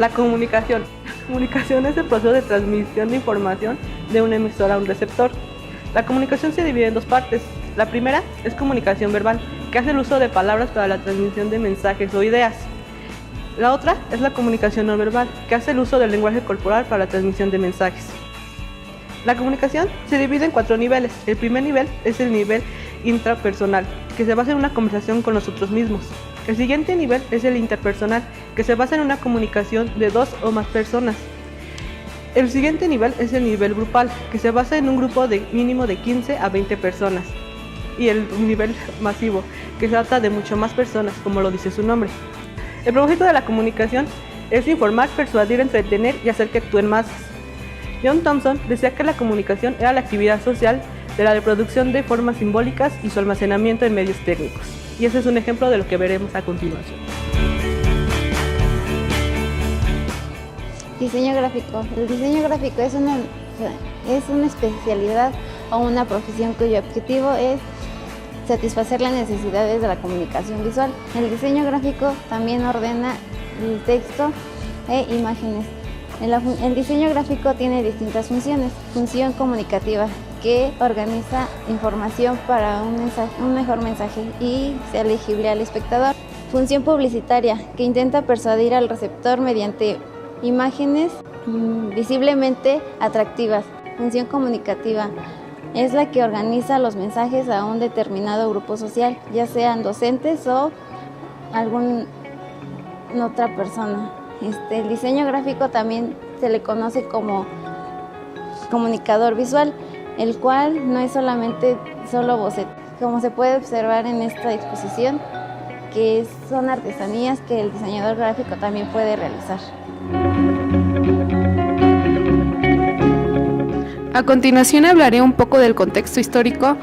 La comunicación. La comunicación es el proceso de transmisión de información de un emisor a un receptor. La comunicación se divide en dos partes. La primera es comunicación verbal, que hace el uso de palabras para la transmisión de mensajes o ideas. La otra es la comunicación no verbal, que hace el uso del lenguaje corporal para la transmisión de mensajes. La comunicación se divide en 4 niveles. El primer nivel es el nivel intrapersonal, que se basa en una conversación con nosotros mismos. El siguiente nivel es el interpersonal, que se basa en una comunicación de 2 o más personas. El siguiente nivel es el nivel grupal, que se basa en un grupo de mínimo de 15 a 20 personas. Y el nivel masivo, que se trata de mucho más personas, como lo dice su nombre. El propósito de la comunicación es informar, persuadir, entretener y hacer que actúen masas. John Thompson decía que la comunicación era la actividad social de la reproducción de formas simbólicas y su almacenamiento en medios técnicos. Y ese es un ejemplo de lo que veremos a continuación. Diseño gráfico. El diseño gráfico es una especialidad o una profesión cuyo objetivo es satisfacer las necesidades de la comunicación visual. El diseño gráfico también ordena el texto e imágenes. El diseño gráfico tiene distintas funciones. Función comunicativa, que organiza información para un mejor mensaje y sea legible al espectador. Función publicitaria, que intenta persuadir al receptor mediante imágenes visiblemente atractivas. Función comunicativa es la que organiza los mensajes a un determinado grupo social, ya sean docentes o alguna otra persona. El diseño gráfico también se le conoce como comunicador visual, el cual no es solo boceto, como se puede observar en esta exposición, que son artesanías que el diseñador gráfico también puede realizar. A continuación hablaré un poco del contexto histórico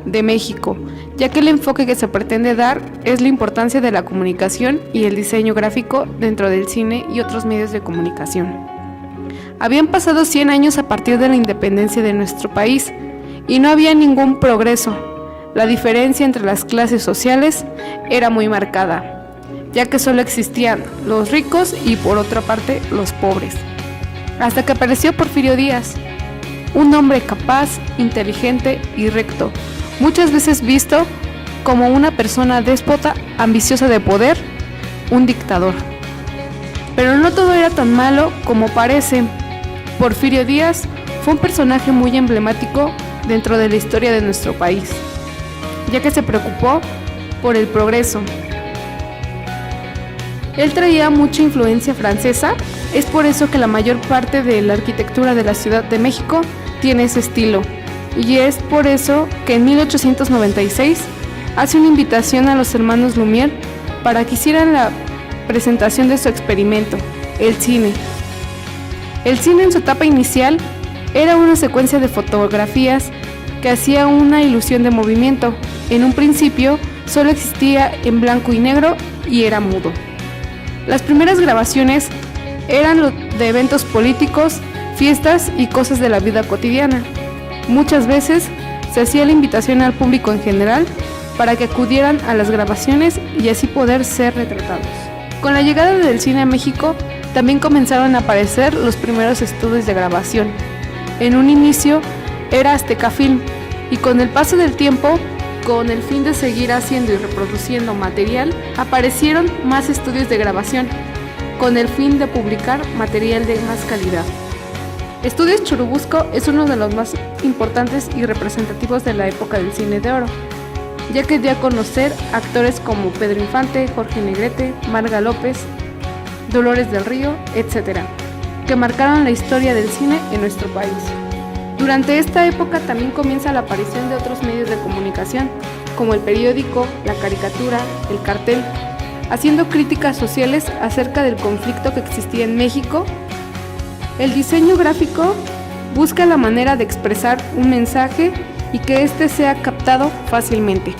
de México, ya que el enfoque que se pretende dar es la importancia de la comunicación y el diseño gráfico dentro del cine y otros medios de comunicación. Habían pasado 100 años a partir de la independencia de nuestro país y no había ningún progreso. La diferencia entre las clases sociales era muy marcada, ya que solo existían los ricos y por otra parte los pobres. Hasta que apareció Porfirio Díaz, un hombre capaz, inteligente y recto, muchas veces visto como una persona déspota, ambiciosa de poder, un dictador. Pero no todo era tan malo como parece. Porfirio Díaz fue un personaje muy emblemático dentro de la historia de nuestro país, ya que se preocupó por el progreso. Él traía mucha influencia francesa, es por eso que la mayor parte de la arquitectura de la Ciudad de México tiene ese estilo, y es por eso que en 1896 hace una invitación a los hermanos Lumière para que hicieran la presentación de su experimento, el cine. El cine en su etapa inicial era una secuencia de fotografías que hacía una ilusión de movimiento. En un principio solo existía en blanco y negro y era mudo. Las primeras grabaciones eran de eventos políticos, fiestas y cosas de la vida cotidiana. Muchas veces se hacía la invitación al público en general para que acudieran a las grabaciones y así poder ser retratados. Con la llegada del cine a México, también comenzaron a aparecer los primeros estudios de grabación. En un inicio era Azteca Film y con el paso del tiempo, con el fin de seguir haciendo y reproduciendo material, aparecieron más estudios de grabación, con el fin de publicar material de más calidad. Estudios Churubusco es uno de los más importantes y representativos de la época del cine de oro, ya que dio a conocer actores como Pedro Infante, Jorge Negrete, Marga López, Dolores del Río, etc., que marcaron la historia del cine en nuestro país. Durante esta época también comienza la aparición de otros medios de comunicación, como el periódico, la caricatura, el cartel, haciendo críticas sociales acerca del conflicto que existía en México. El diseño gráfico busca la manera de expresar un mensaje y que éste sea captado fácilmente.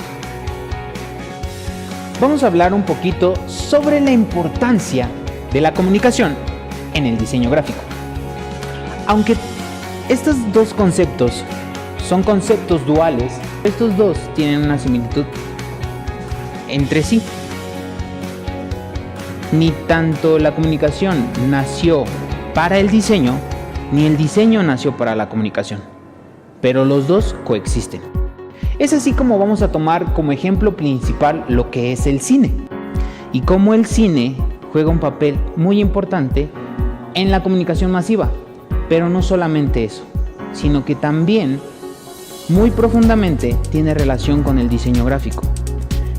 Vamos a hablar un poquito sobre la importancia de la comunicación en el diseño gráfico. Aunque estos dos conceptos son conceptos duales, estos dos tienen una similitud entre sí, ni tanto la comunicación nació para el diseño, ni el diseño nació para la comunicación, pero los dos coexisten. Es así como vamos a tomar como ejemplo principal lo que es el cine, y cómo el cine juega un papel muy importante en la comunicación masiva, pero no solamente eso, sino que también muy profundamente tiene relación con el diseño gráfico,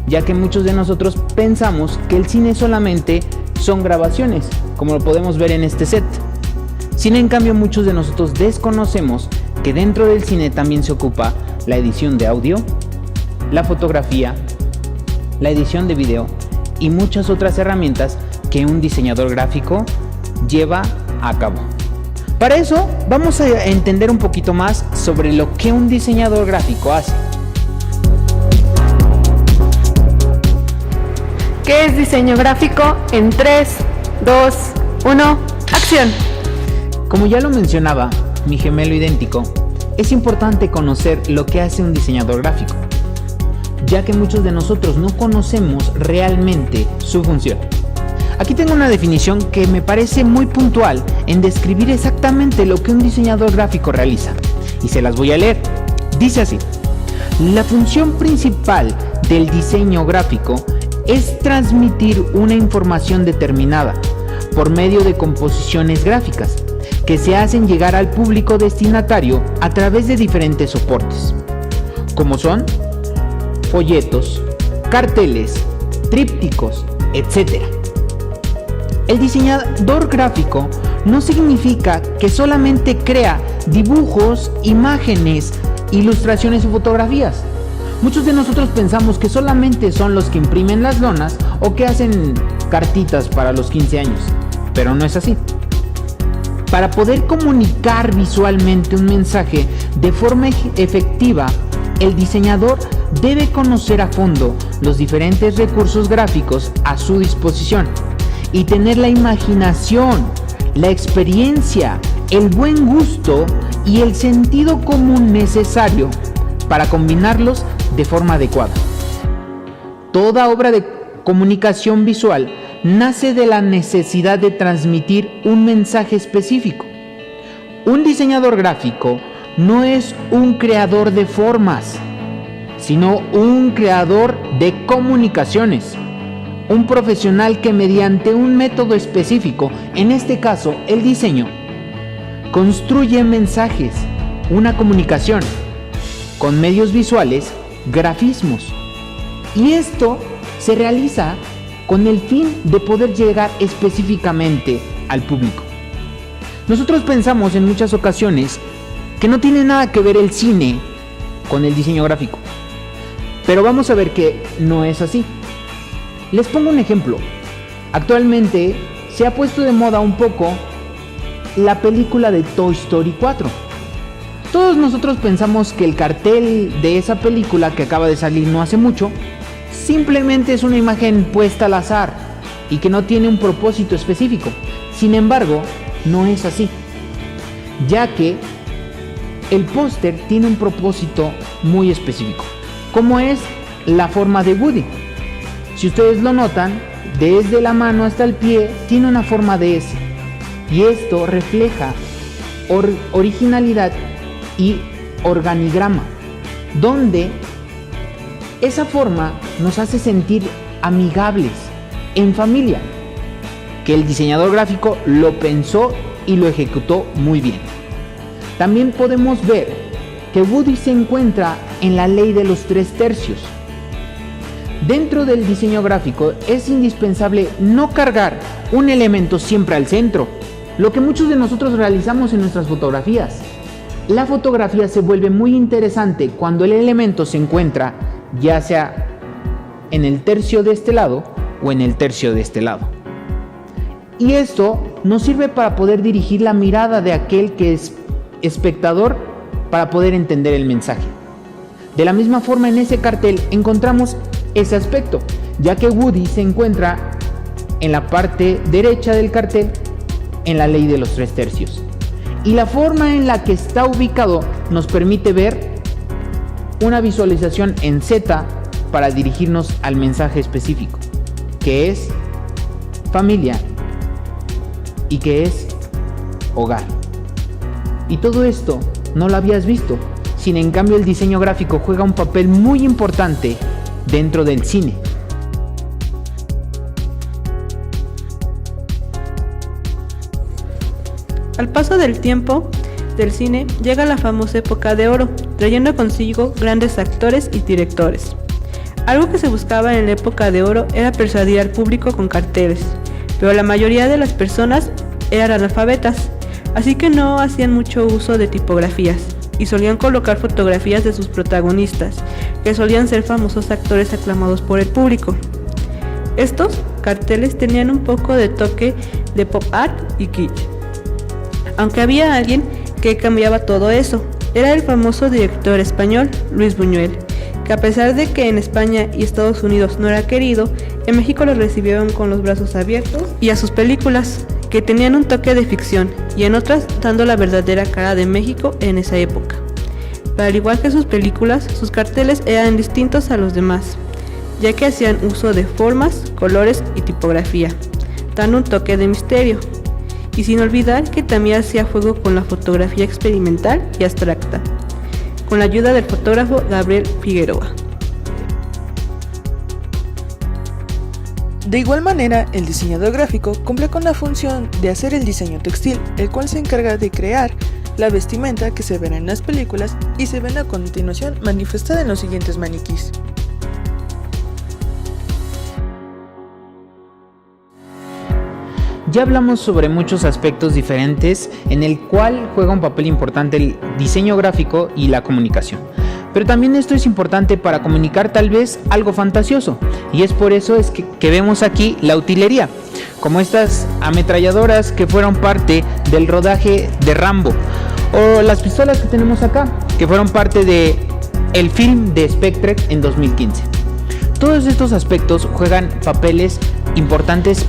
ya que muchos de nosotros pensamos que el cine solamente son grabaciones, como lo podemos ver en este set. Sin en cambio, muchos de nosotros desconocemos que dentro del cine también se ocupa la edición de audio, la fotografía, la edición de video y muchas otras herramientas que un diseñador gráfico lleva a cabo. Para eso vamos a entender un poquito más sobre lo que un diseñador gráfico hace. ¿Qué es diseño gráfico? En 3, 2, 1, ¡acción! Como ya lo mencionaba mi gemelo idéntico, es importante conocer lo que hace un diseñador gráfico, ya que muchos de nosotros no conocemos realmente su función. Aquí tengo una definición que me parece muy puntual en describir exactamente lo que un diseñador gráfico realiza, y se las voy a leer. Dice así: la función principal del diseño gráfico es transmitir una información determinada por medio de composiciones gráficas que se hacen llegar al público destinatario a través de diferentes soportes, como son folletos, carteles, trípticos, etc. El diseñador gráfico no significa que solamente crea dibujos, imágenes, ilustraciones o fotografías. Muchos de nosotros pensamos que solamente son los que imprimen las lonas o que hacen cartitas para los 15 años, pero no es así. Para poder comunicar visualmente un mensaje de forma efectiva, el diseñador debe conocer a fondo los diferentes recursos gráficos a su disposición y tener la imaginación, la experiencia, el buen gusto y el sentido común necesario para combinarlos de forma adecuada. Toda obra de comunicación visual nace de la necesidad de transmitir un mensaje específico. Un diseñador gráfico no es un creador de formas, sino un creador de comunicaciones. Un profesional que mediante un método específico, en este caso el diseño, construye mensajes, una comunicación, con medios visuales, grafismos. Y esto se realiza con el fin de poder llegar específicamente al público. Nosotros pensamos en muchas ocasiones que no tiene nada que ver el cine con el diseño gráfico, pero vamos a ver que no es así. Les pongo un ejemplo. Actualmente se ha puesto de moda un poco la película de Toy Story 4. Todos nosotros pensamos que el cartel de esa película que acaba de salir no hace mucho simplemente es una imagen puesta al azar y que no tiene un propósito específico. Sin embargo, no es así, ya que el póster tiene un propósito muy específico, como es la forma de Woody. Si ustedes lo notan, desde la mano hasta el pie tiene una forma de S, y esto refleja originalidad y organigrama, donde esa forma nos hace sentir amigables, en familia, que el diseñador gráfico lo pensó y lo ejecutó muy bien. También podemos ver que Woody se encuentra en la ley de los 3/3. Dentro del diseño gráfico es indispensable no cargar un elemento siempre al centro, lo que muchos de nosotros realizamos en nuestras fotografías. La fotografía se vuelve muy interesante cuando el elemento se encuentra ya sea en el tercio de este lado o en el tercio de este lado. Y esto nos sirve para poder dirigir la mirada de aquel que es espectador para poder entender el mensaje. De la misma forma, en ese cartel encontramos ese aspecto, ya que Woody se encuentra en la parte derecha del cartel en la ley de los 3/3. Y la forma en la que está ubicado nos permite ver una visualización en Z para dirigirnos al mensaje específico, que es familia y qué es hogar. Y todo esto no lo habías visto, sin en cambio el diseño gráfico juega un papel muy importante dentro del cine. Al paso del tiempo del cine llega la famosa época de oro, trayendo consigo grandes actores y directores. Algo que se buscaba en la época de oro era persuadir al público con carteles, pero la mayoría de las personas eran analfabetas, así que no hacían mucho uso de tipografías y solían colocar fotografías de sus protagonistas, que solían ser famosos actores aclamados por el público. Estos carteles tenían un poco de toque de pop art y kitsch. Aunque había alguien que cambiaba todo eso, era el famoso director español Luis Buñuel, que a pesar de que en España y Estados Unidos no era querido, en México lo recibieron con los brazos abiertos, y a sus películas, que tenían un toque de ficción, y en otras dando la verdadera cara de México en esa época. Pero al igual que sus películas, sus carteles eran distintos a los demás, ya que hacían uso de formas, colores y tipografía, dando un toque de misterio. Y sin olvidar que también hacía juego con la fotografía experimental y abstracta, con la ayuda del fotógrafo Gabriel Figueroa. De igual manera, el diseñador gráfico cumple con la función de hacer el diseño textil, el cual se encarga de crear la vestimenta que se verá en las películas y se ven a continuación manifestada en los siguientes maniquís. Ya hablamos sobre muchos aspectos diferentes en el cual juega un papel importante el diseño gráfico y la comunicación. Pero también esto es importante para comunicar tal vez algo fantasioso, y es por eso que vemos aquí la utilería, como estas ametralladoras que fueron parte del rodaje de Rambo, o las pistolas que tenemos acá, que fueron parte de el film de Spectre en 2015. Todos estos aspectos juegan papeles importantes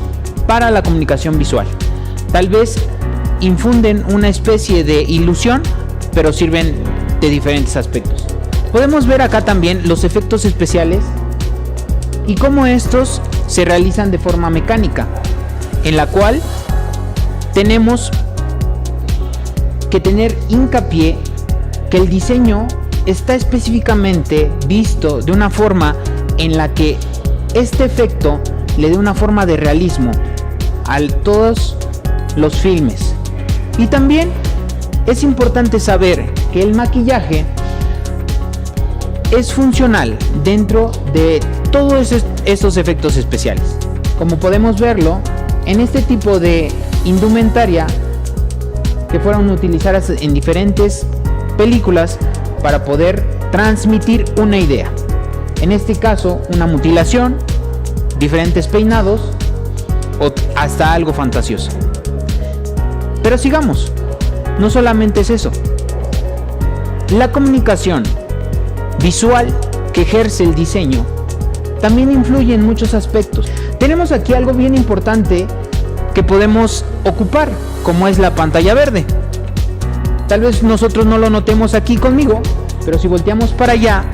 para la comunicación visual. Tal vez infunden una especie de ilusión, pero sirven de diferentes aspectos. Podemos ver acá también los efectos especiales y cómo estos se realizan de forma mecánica, en la cual tenemos que tener hincapié que el diseño está específicamente visto de una forma en la que este efecto le dé una forma de realismo a todos los filmes. Y también es importante saber que el maquillaje es funcional dentro de todos estos efectos especiales, como podemos verlo en este tipo de indumentaria que fueron utilizadas en diferentes películas para poder transmitir una idea. En este caso, una mutilación, diferentes peinados o hasta algo fantasioso. Pero sigamos, no solamente es eso. La comunicación visual que ejerce el diseño también influye en muchos aspectos. Tenemos aquí algo bien importante que podemos ocupar, como es la pantalla verde. Tal vez nosotros no lo notemos aquí conmigo, pero si volteamos para allá,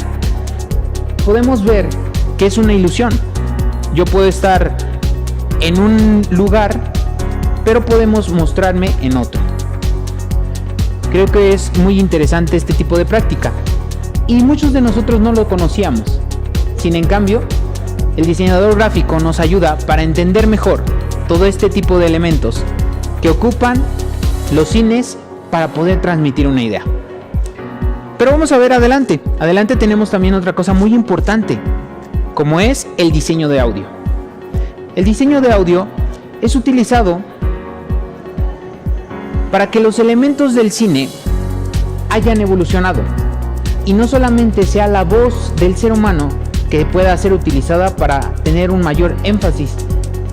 podemos ver que es una ilusión. Yo puedo estar en un lugar, pero podemos mostrarme en otro. Creo que es muy interesante este tipo de práctica y muchos de nosotros no lo conocíamos. Sin en cambio, el diseñador gráfico nos ayuda para entender mejor todo este tipo de elementos que ocupan los cines para poder transmitir una idea. Pero vamos a ver adelante. Adelante tenemos también otra cosa muy importante, como es el diseño de audio. El diseño de audio es utilizado para que los elementos del cine hayan evolucionado y no solamente sea la voz del ser humano que pueda ser utilizada para tener un mayor énfasis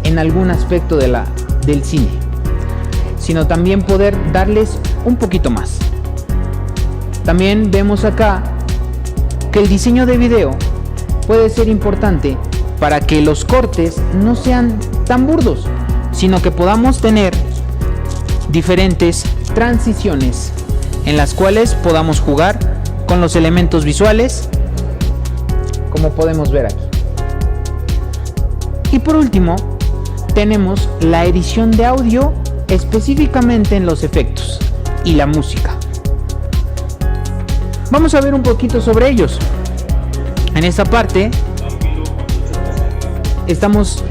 en algún aspecto del cine, sino también poder darles un poquito más. También vemos acá que el diseño de video puede ser importante para que los cortes no sean tan burdos, sino que podamos tener diferentes transiciones en las cuales podamos jugar con los elementos visuales, como podemos ver aquí. Y por último, tenemos la edición de audio, específicamente en los efectos y la música. Vamos a ver un poquito sobre ellos. En esta parte estamos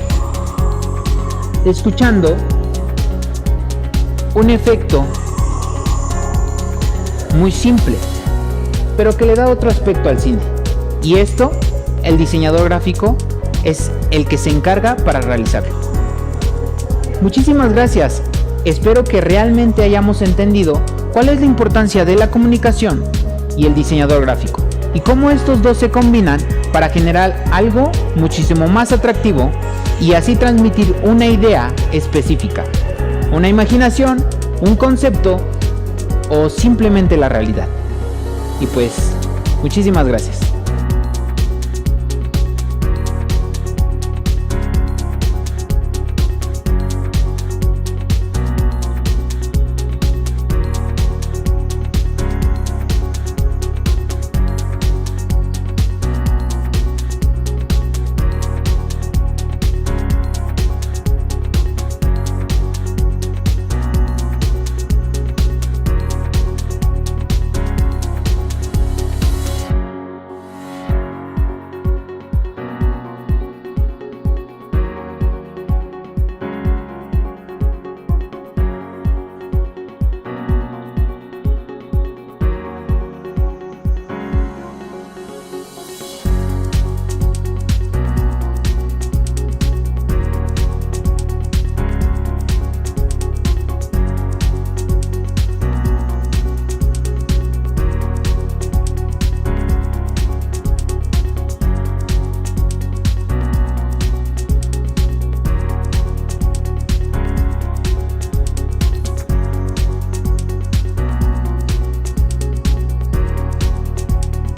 escuchando un efecto muy simple, pero que le da otro aspecto al cine. Y esto, el diseñador gráfico es el que se encarga para realizarlo. Muchísimas gracias. Espero que realmente hayamos entendido cuál es la importancia de la comunicación y el diseñador gráfico, y cómo estos dos se combinan para generar algo muchísimo más atractivo y así transmitir una idea específica, una imaginación, un concepto o simplemente la realidad. Y pues, muchísimas gracias.